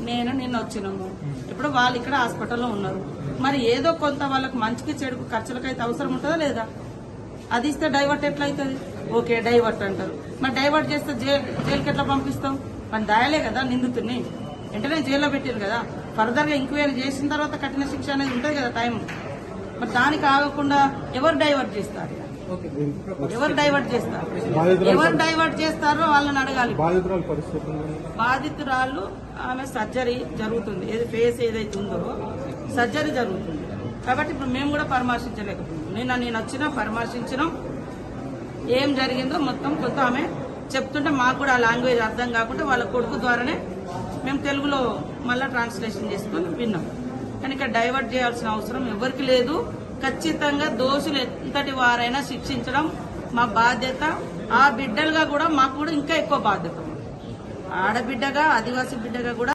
నేను నిన్న వచ్చినాము. ఇప్పుడు వాళ్ళు ఇక్కడ హాస్పిటల్లో ఉన్నారు. మరి ఏదో కొంత వాళ్ళకి మంచికి చెడుకు ఖర్చులకైతే అవసరం ఉంటుందా లేదా? అది ఇస్తే డైవర్ట్ ఎట్లా అవుతుంది? ఓకే డైవర్ట్ అంటారు. మరి డైవర్ట్ చేస్తే జైలుకి ఎట్లా పంపిస్తాం? మన దాయలే కదా నిందితుడిని వెంటనే జైల్లో పెట్టారు కదా. ఫర్దర్ గా ఎంక్వైరీ చేసిన తర్వాత కఠిన శిక్ష అనేది ఉంటుంది కదా టైం. మరి దానికి ఆగకుండా ఎవరు డైవర్ట్ చేస్తారు? ఎవరు డైవర్ట్ చేస్తారు? ఎవరు డైవర్ట్ చేస్తారో వాళ్ళని అడగాలి. బాధితురాలు ఆమె సర్జరీ జరుగుతుంది, ఏది ఫేస్ ఏదైతే ఉందో సర్జరీ జరుగుతుంది కాబట్టి ఇప్పుడు మేము కూడా పరామర్శించలేకపోతున్నాం. నేను వచ్చినా పరామర్శించినాం, ఏం జరిగిందో మొత్తం కొంత ఆమె చెప్తుంటే మాకు కూడా ఆ లాంగ్వేజ్ అర్థం కాకుండా వాళ్ళ కొడుకు ద్వారానే మేము తెలుగులో మళ్ళా ట్రాన్స్లేషన్ చేసుకొని విన్నాం. కానీ ఇక్కడ డైవర్ట్ చేయాల్సిన అవసరం ఎవరికి లేదు. ఖచ్చితంగా దోషులు ఎంతటి వారైనా శిక్షించడం మా బాధ్యత. ఆ బిడ్డలుగా కూడా మాకు కూడా ఇంకా ఎక్కువ బాధ్యత. ఆడబిడ్డగా ఆదివాసీ బిడ్డగా కూడా